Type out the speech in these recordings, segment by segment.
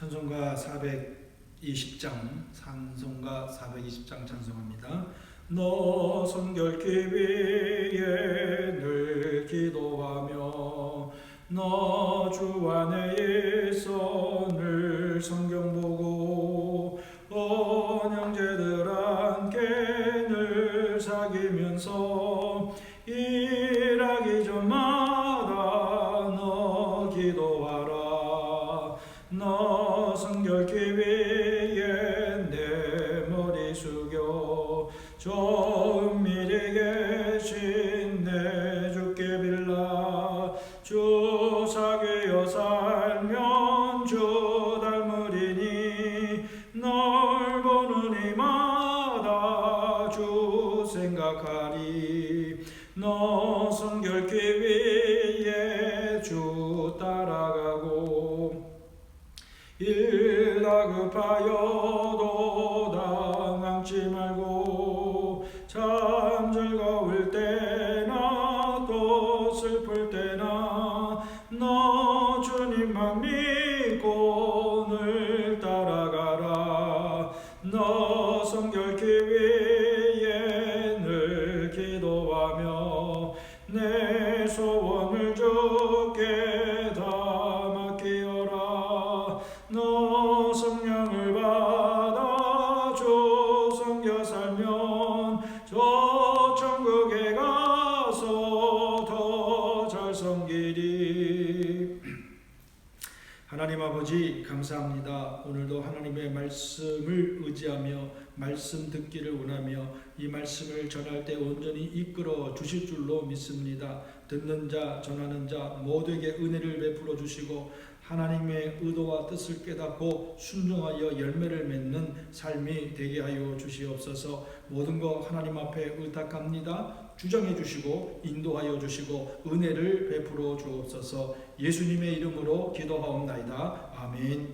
찬송가 420장 찬송합니다. 너 성결기 위에 늘 기도하며 너 주 안에 있어 늘 성경 보고 언형제들 함께 늘 사귀면서 일하기 전마다 너 기도하라. 너 성결기 위에 내 머리 숙여 저 은밀히 계신 내 주께 빌라. 주 사귀어 살면 주 닮으리니 널 보는 이마다 주 생각하리. 너 성결기 위에 주 따라가고 일 다급하여도 당황치 말고 참 즐거울 때나 또 슬플 때나 너 주님만 믿고 늘 따라가라. 너 성결기 위에 늘 기도하며 내 소원을 주께 다 맡기어라. 너 성령을 받아 주 섬겨 살면 저 천국에 가서 더 잘 섬기리. 하나님 아버지 감사합니다. 오늘도 하나님의 말씀을 의지하며 말씀 듣기를 원하며 이 말씀을 전할 때 온전히 이끌어 주실 줄로 믿습니다. 듣는 자 전하는 자 모두에게 은혜를 베풀어 주시고 하나님의 의도와 뜻을 깨닫고 순종하여 열매를 맺는 삶이 되게 하여 주시옵소서. 모든 것 하나님 앞에 의탁합니다. 주정해 주시고 인도하여 주시고 은혜를 베풀어 주옵소서. 예수님의 이름으로 기도하옵나이다. 아멘.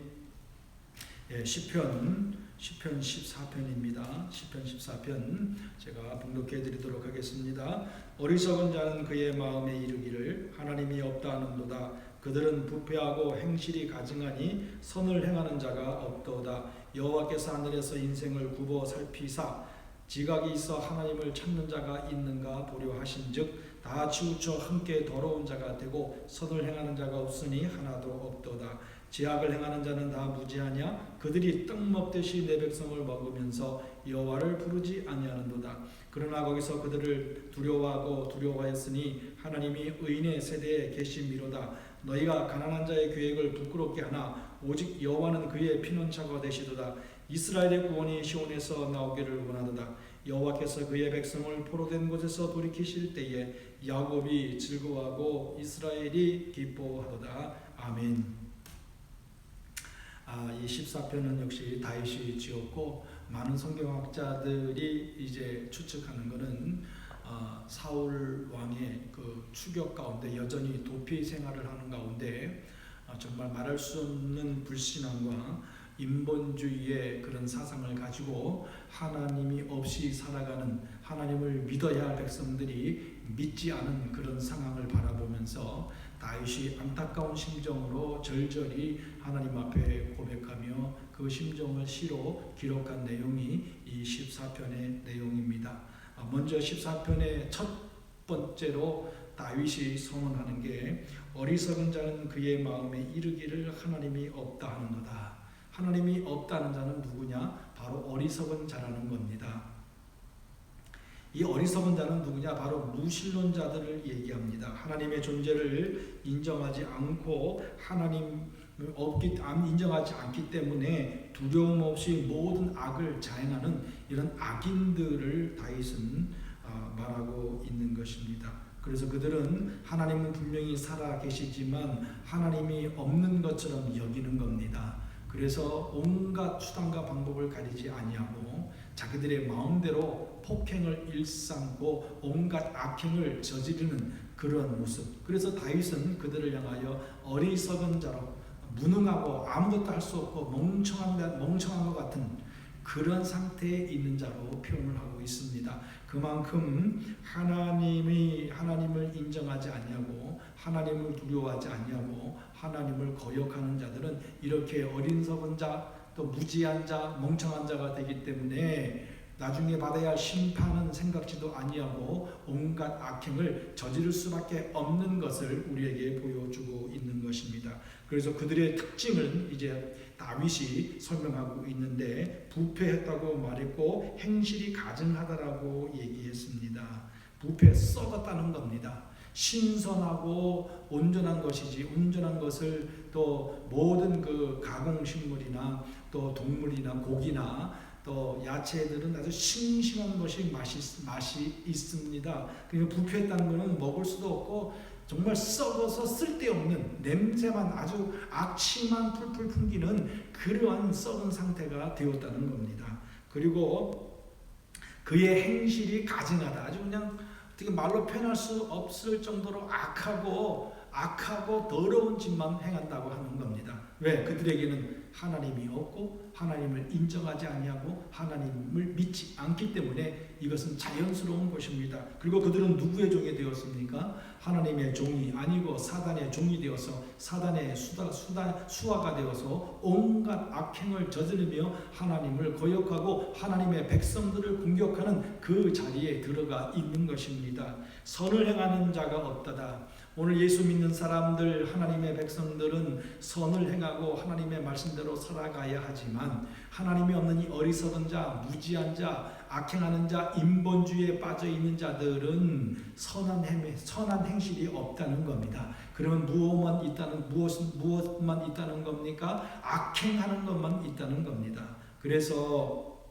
시편 14편입니다. 시편 14편 제가 봉독해 드리도록 하겠습니다. 어리석은 자는 그의 마음에 이르기를 하나님이 없다 하는도다. 그들은 부패하고 행실이 가증하니 선을 행하는 자가 없도다. 여호와께서 하늘에서 인생을 굽어 살피사 지각이 있어 하나님을 찾는 자가 있는가 보려 하신즉 다 치우쳐 함께 더러운 자가 되고 선을 행하는 자가 없으니 하나도 없도다. 죄악을 행하는 자는 다 무지하냐? 그들이 떡 먹듯이 내 백성을 먹으면서 여호와를 부르지 아니하는도다. 그러나 거기서 그들을 두려워하고 두려워하였으니 하나님이 의인의 세대에 계심이로다. 너희가 가난한 자의 계획을 부끄럽게 하나 오직 여호와는 그의 피난처가 되시도다. 이스라엘의 구원이 시온에서 나오기를 원하도다. 여호와께서 그의 백성을 포로된 곳에서 돌이키실 때에 야곱이 즐거워하고 이스라엘이 기뻐하도다. 아멘. 이 14편은 역시 다윗이 지었고 많은 성경학자들이 이제 추측하는 것은 사울 왕의 그 추격 가운데 여전히 도피 생활을 하는 가운데 정말 말할 수 없는 불신앙과 인본주의의 그런 사상을 가지고 하나님이 없이 살아가는 하나님을 믿어야 할 백성들이 믿지 않은 그런 상황을 바라보면서 다윗이 안타까운 심정으로 절절히 하나님 앞에 고백하며 그 심정을 시로 기록한 내용이 이 14편의 내용입니다. 먼저 14편의 첫 번째로 다윗이 선언하는 게 어리석은 자는 그의 마음에 이르기를 하나님이 없다 하는도다. 하나님이 없다는 자는 누구냐? 바로 어리석은 자라는 겁니다. 이 어리석은 자는 누구냐? 바로 무신론자들을 얘기합니다. 하나님의 존재를 인정하지 않고 하나님을 인정하지 않기 때문에 두려움 없이 모든 악을 자행하는 이런 악인들을 다윗은 말하고 있는 것입니다. 그래서 그들은 하나님은 분명히 살아 계시지만 하나님이 없는 것처럼 여기는 겁니다. 그래서 온갖 수단과 방법을 가리지 아니하고 자기들의 마음대로 폭행을 일삼고 온갖 악행을 저지르는 그런 모습. 그래서 다윗은 그들을 향하여 어리석은 자로 무능하고 아무것도 할 수 없고 멍청한 것 같은 그런 상태에 있는 자로 표현을 하고 있습니다. 그만큼 하나님을 인정하지 않냐고, 하나님을 두려워하지 않냐고, 하나님을 거역하는 자들은 이렇게 어리석은 자, 또 무지한 자, 멍청한 자가 되기 때문에 나중에 받아야 할 심판은 생각지도 아니하고 온갖 악행을 저지를 수밖에 없는 것을 우리에게 보여주고 있는 것입니다. 그래서 그들의 특징을 이제 다윗이 설명하고 있는데, 부패했다고 말했고 행실이 가증하다라고 얘기했습니다. 부패, 썩었다는 겁니다. 신선하고 온전한 것이지, 온전한 것을 또 모든 그 가공식물이나 또 동물이나 고기나 또 야채들은 아주 싱싱한 것이 맛이 있습니다. 그러니까 부패했다는 것은 먹을 수도 없고 정말 썩어서 쓸데없는 냄새만, 아주 악취만 풀풀 풍기는 그러한 썩은 상태가 되었다는 겁니다. 그리고 그의 행실이 가증하다, 아주 그냥 어떻게 말로 표현할 수 없을 정도로 악하고 더러운 짓만 행한다고 하는 겁니다. 왜? 그들에게는 하나님이 없고 하나님을 인정하지 아니하고 하나님을 믿지 않기 때문에 이것은 자연스러운 것입니다. 그리고 그들은 누구의 종이 되었습니까? 하나님의 종이 아니고 사단의 종이 되어서 사단의 수하가 되어서 온갖 악행을 저지르며 하나님을 거역하고 하나님의 백성들을 공격하는 그 자리에 들어가 있는 것입니다. 선을 행하는 자가 없다다. 오늘 예수 믿는 사람들, 하나님의 백성들은 선을 행하고 하나님의 말씀대로 살아가야 하지만 하나님이 없는 이 어리석은 자, 무지한 자, 악행하는 자, 인본주의에 빠져 있는 자들은 선한 행실이 없다는 겁니다. 그러면 무엇만 있다는 겁니까? 악행하는 것만 있다는 겁니다. 그래서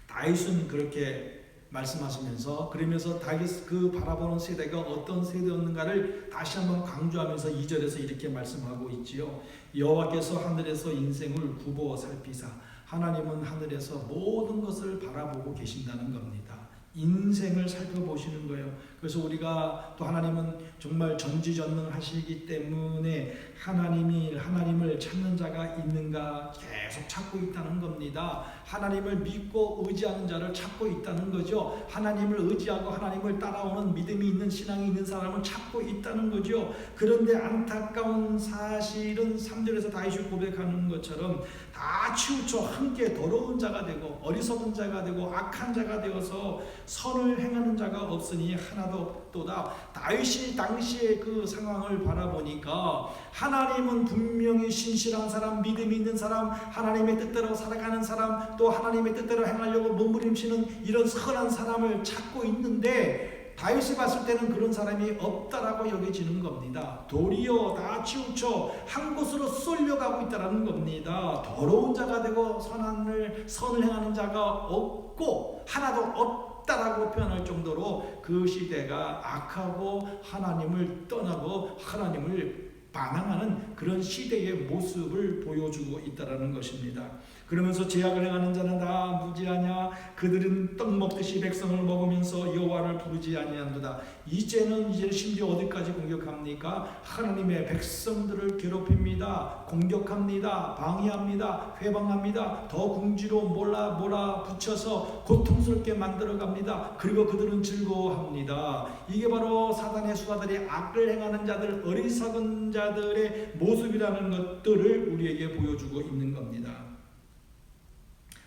다윗은 그렇게 말씀하시면서, 그러면서 다윗 그 바라보는 세대가 어떤 세대였는가를 다시 한번 강조하면서 2절에서 이렇게 말씀하고 있지요. 여호와께서 하늘에서 인생을 굽어 살피사, 하나님은 하늘에서 모든 것을 바라보고 계신다는 겁니다. 인생을 살펴보시는 거예요. 그래서 우리가 또 하나님은 정말 전지전능하시기 때문에 하나님을 찾는 자가 있는가 계속 찾고 있다는 겁니다. 하나님을 믿고 의지하는 자를 찾고 있다는 거죠. 하나님을 의지하고 하나님을 따라오는 믿음이 있는 신앙이 있는 사람을 찾고 있다는 거죠. 그런데 안타까운 사실은 3절에서 다윗이 고백하는 것처럼 다 치우쳐 함께 더러운 자가 되고 어리석은 자가 되고 악한 자가 되어서 선을 행하는 자가 없으니 하나도 없도다. 다윗이 당시의 그 상황을 바라보니까 하나님은 분명히 신실한 사람, 믿음이 있는 사람, 하나님의 뜻대로 살아가는 사람, 또 하나님의 뜻대로 행하려고 몸부림치는 이런 선한 사람을 찾고 있는데 다윗이 봤을 때는 그런 사람이 없다라고 여겨지는 겁니다. 도리어 다 치우쳐 한 곳으로 쏠려가고 있다는 겁니다. 더러운 자가 되고 선을 행하는 자가 없고 하나도 없다라고 표현할 정도로 그 시대가 악하고 하나님을 떠나고 하나님을 반항하는 그런 시대의 모습을 보여주고 있다는 것입니다. 그러면서 죄악을 행하는 자는 다 무지하냐? 그들은 떡 먹듯이 백성을 먹으면서 여호와를 부르지 아니한도다. 이제는 심지어 어디까지 공격합니까? 하나님의 백성들을 괴롭힙니다. 공격합니다. 방해합니다. 회방합니다. 더 궁지로 몰아붙여서 고통스럽게 만들어갑니다. 그리고 그들은 즐거워합니다. 이게 바로 사단의 수하들이 악을 행하는 자들, 어리석은 자들의 모습이라는 것들을 우리에게 보여주고 있는 겁니다.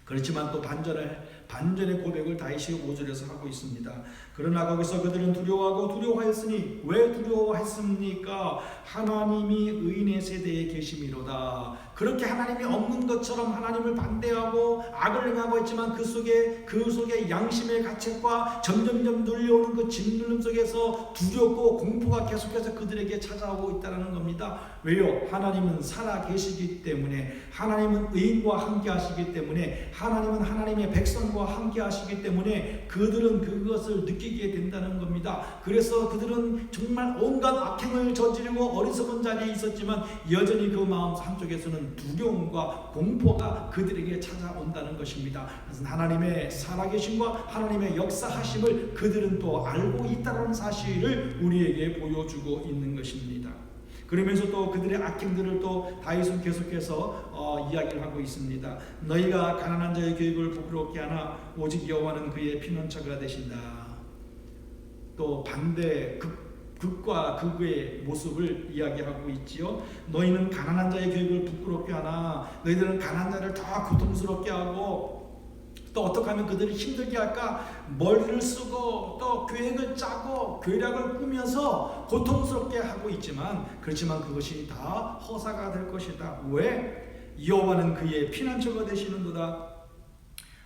그렇지만 또 반전의 고백을 다윗이 5절에서 하고 있습니다. 그러나 거기서 그들은 두려워하였으니 왜 두려워했습니까? 하나님이 의인의 세대에 계심이로다. 그렇게 하나님이 없는 것처럼 하나님을 반대하고 악을 행하고 있지만 그 속에 양심의 가책과 점점점 눌려오는 그 짓눌림 속에서 두렵고 공포가 계속해서 그들에게 찾아오고 있다는 겁니다. 왜요? 하나님은 살아 계시기 때문에, 하나님은 의인과 함께 하시기 때문에, 하나님은 하나님의 백성과 함께 하시기 때문에 그들은 그것을 느끼게 된다는 겁니다. 그래서 그들은 정말 온갖 악행을 저지르고 어리석은 자리에 있었지만 여전히 그 마음 한쪽에서는 두려움과 공포가 그들에게 찾아온다는 것입니다. 그래서 하나님의 살아계심과 하나님의 역사하심을 그들은 또 알고 있다는 사실을 우리에게 보여주고 있는 것입니다. 그러면서 또 그들의 악행들을 또 다윗은 계속해서 이야기를 하고 있습니다. 너희가 가난한 자의 계획을 부끄럽게 하나 오직 여호와는 그의 피난처가 되신다. 또 반대 극과 극의 모습을 이야기하고 있지요. 너희는 가난한 자의 계획을 부끄럽게 하나 너희들은 가난한 자를 더 고통스럽게 하고 또 어떻게 하면 그들을 힘들게 할까 머리를 쓰고 또 계획을 짜고 계략을 꾸며서 고통스럽게 하고 있지만 그렇지만 그것이 다 허사가 될 것이다. 왜? 여호와는 그의 피난처가 되시는도다.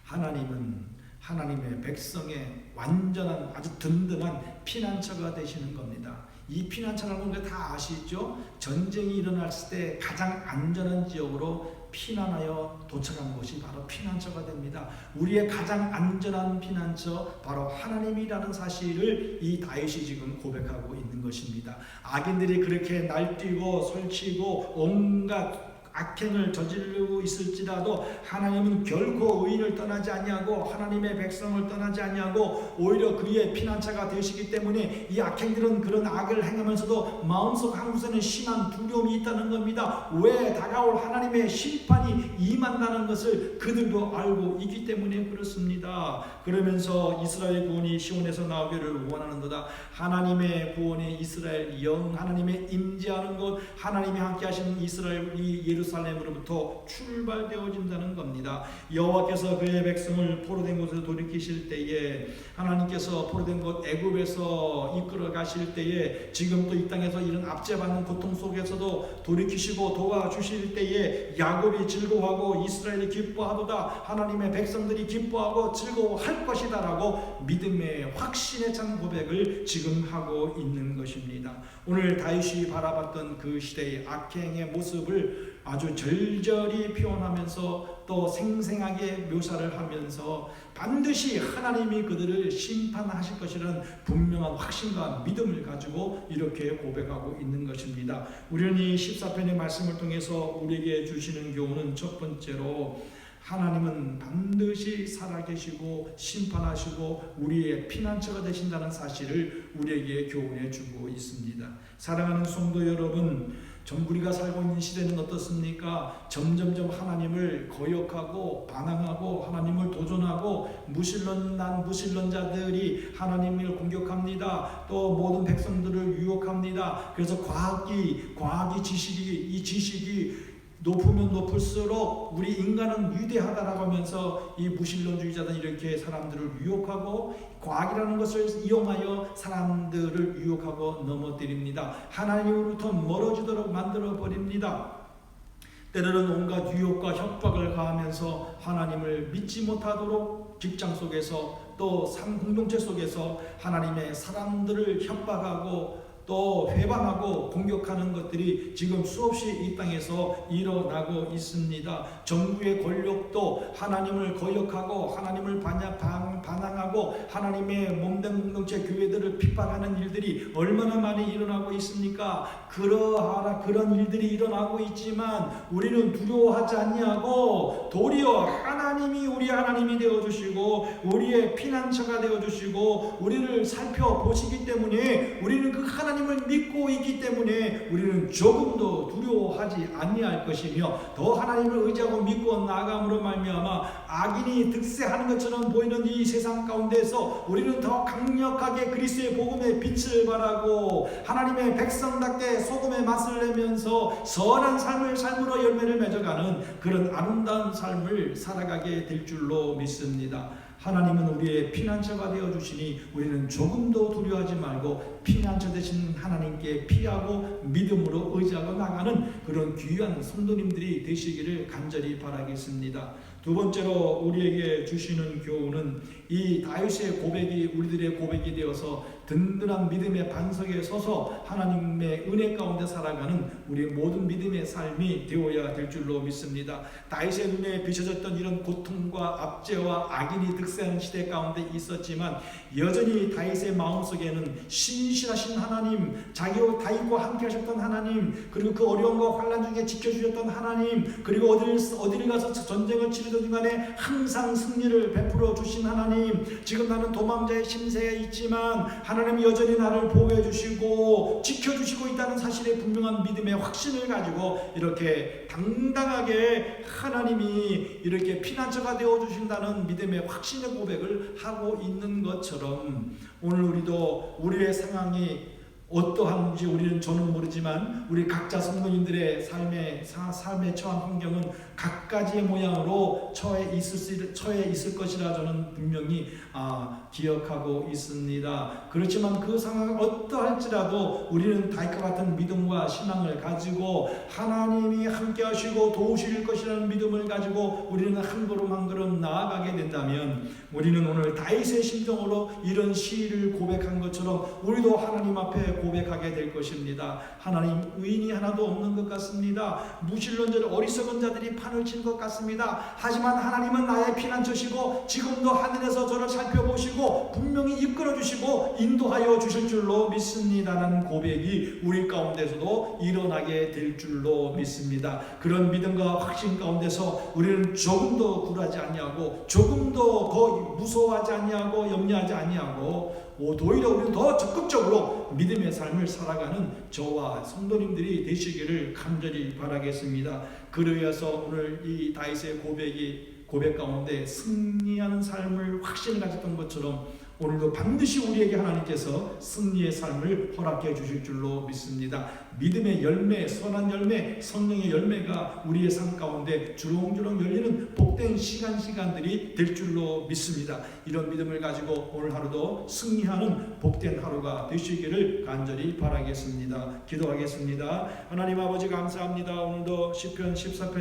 하나님은 하나님의 백성의 완전한 아주 든든한 피난처가 되시는 겁니다. 이 피난처라는 걸 다 아시죠? 전쟁이 일어났을 때 가장 안전한 지역으로 피난하여 도착한 곳이 바로 피난처가 됩니다. 우리의 가장 안전한 피난처 바로 하나님이라는 사실을 이 다윗이 지금 고백하고 있는 것입니다. 악인들이 그렇게 날뛰고 설치고 온갖 악행을 저지르고 있을지라도 하나님은 결코 의인을 떠나지 아니하고 하나님의 백성을 떠나지 아니하고 오히려 그의 피난처가 되시기 때문에 이 악행들은 그런 악을 행하면서도 마음속 한구석에는 심한 두려움이 있다는 겁니다. 왜? 다가올 하나님의 심판이 임한다는 것을 그들도 알고 있기 때문에 그렇습니다. 그러면서 이스라엘 구원이 시온에서 나오기를 원하는도다. 하나님의 구원의 이스라엘 영 하나님의 임재하는 것 하나님이 함께 하시는 이스라엘 이 예루살렘으로부터 출발되어진다는 겁니다. 여호와께서 그의 백성을 포로된 곳에서 돌이키실 때에 하나님께서 포로된 곳 애굽에서 이끌어 가실 때에 지금 또 이 땅에서 이런 압제받는 고통 속에서도 돌이키시고 도와주실 때에 야곱이 즐거워하고 이스라엘이 기뻐하도다. 하나님의 백성들이 기뻐하고 즐거워할 것이다 라고 믿음의 확신에 찬 고백을 지금 하고 있는 것입니다. 오늘 다윗이 바라봤던 그 시대의 악행의 모습을 아주 절절히 표현하면서 또 생생하게 묘사를 하면서 반드시 하나님이 그들을 심판하실 것이라는 분명한 확신과 믿음을 가지고 이렇게 고백하고 있는 것입니다. 우리는 이 14편의 말씀을 통해서 우리에게 주시는 교훈은 첫 번째로 하나님은 반드시 살아계시고 심판하시고 우리의 피난처가 되신다는 사실을 우리에게 교훈해 주고 있습니다. 사랑하는 성도 여러분, 우리가 살고 있는 시대는 어떻습니까? 점점점 하나님을 거역하고 반항하고 하나님을 도전하고 무신론자들이 하나님을 공격합니다. 또 모든 백성들을 유혹합니다. 그래서 과학이 지식이 높으면 높을수록 우리 인간은 위대하다라고 하면서 이 무신론주의자들은 이렇게 사람들을 유혹하고 과학이라는 것을 이용하여 사람들을 유혹하고 넘어뜨립니다. 하나님으로부터 멀어지도록 만들어 버립니다. 때로는 온갖 유혹과 협박을 가하면서 하나님을 믿지 못하도록 직장 속에서 또 삶 공동체 속에서 하나님의 사람들을 협박하고 또 회방하고 공격하는 것들이 지금 수없이 이 땅에서 일어나고 있습니다. 정부의 권력도 하나님을 거역하고 하나님을 반항하고 하나님의 몸된 공동체 교회들을 핍박하는 일들이 얼마나 많이 일어나고 있습니까? 그런 일들이 일어나고 있지만 우리는 두려워하지 아니하고 도리어 하나님이 우리 하나님이 되어주시고 우리의 피난처가 되어주시고 우리를 살펴보시기 때문에 우리는 그 하나님을 믿고 있기 때문에 우리는 조금도 두려워하지 아니할 것이며 더 하나님을 의지하고 믿고 나아감으로 말미암아 악인이 득세하는 것처럼 보이는 이 세상 가운데서 우리는 더 강력하게 그리스도의 복음의 빛을 발하고 하나님의 백성답게 소금의 맛을 내면서 선한 삶으로 열매를 맺어가는 그런 아름다운 삶을 살아가게 될 줄로 믿습니다. 하나님은 우리의 피난처가 되어주시니 우리는 조금도 두려워하지 말고 피난처 되신 하나님께 피하고 믿음으로 의지하고 나가는 그런 귀한 성도님들이 되시기를 간절히 바라겠습니다. 두 번째로 우리에게 주시는 교훈은 이 다윗의 고백이 우리들의 고백이 되어서 든든한 믿음의 반석에 서서 하나님의 은혜 가운데 살아가는 우리의 모든 믿음의 삶이 되어야 될 줄로 믿습니다. 다윗의 눈에 비춰졌던 이런 고통과 압제와 악인이 득세하는 시대 가운데 있었지만 여전히 다윗의 마음속에는 신실하신 하나님, 자기와 다윗과 함께 하셨던 하나님, 그리고 그 어려움과 환난 중에 지켜주셨던 하나님, 그리고 어디를 가서 전쟁을 치르던 시련들 중간에 항상 승리를 베풀어 주신 하나님, 지금 나는 도망자의 심세에 있지만 하나님 여전히 나를 보호해 주시고 지켜주시고 있다는 사실에 분명한 믿음의 확신을 가지고 이렇게 당당하게 하나님이 이렇게 피난처가 되어 주신다는 믿음의 확신의 고백을 하고 있는 것처럼, 오늘 우리도 우리의 상황이 어떠한지 저는 모르지만 우리 각자 성도님들의 삶에 처한 환경은 각가지의 모양으로 처해 있을 것이라 저는 분명히 기억하고 있습니다. 그렇지만 그 상황은 어떠할지라도 우리는 다윗과 같은 믿음과 희망을 가지고 하나님이 함께 하시고 도우실 것이라는 믿음을 가지고 우리는 한 걸음 한 걸음 나아가게 된다면, 우리는 오늘 다윗의 심정으로 이런 시를 고백한 것처럼 우리도 하나님 앞에 고백하게 될 것입니다. 하나님, 의인이 하나도 없는 것 같습니다. 무신론자들, 어리석은 자들이 판을 친 것 같습니다. 하지만 하나님은 나의 피난처시고 지금도 하늘에서 저를 살펴보시고 분명히 이끌어 주시고 인도하여 주실 줄로 믿습니다라는 고백이 우리 가운데서도 일어나게 될 줄로 믿습니다. 그런 믿음과 확신 가운데서 우리는 조금도 굴하지 아니하고 조금도 무서워하지 아니하고 염려하지 아니하고 오히려 우리는 더 적극적으로 믿음의 삶을 살아가는 저와 성도님들이 되시기를 간절히 바라겠습니다. 그러해서 오늘 이 다윗의 고백 가운데 승리하는 삶을 확신을 가졌던 것처럼 오늘도 반드시 우리에게 하나님께서 승리의 삶을 허락해 주실 줄로 믿습니다. 믿음의 열매, 선한 열매, 성령의 열매가 우리의 삶 가운데 주렁주렁 열리는 복된 시간들이 될 줄로 믿습니다. 이런 믿음을 가지고 오늘 하루도 승리하는 복된 하루가 되시기를 간절히 바라겠습니다. 기도하겠습니다. 하나님 아버지 감사합니다. 오늘도 시편 14편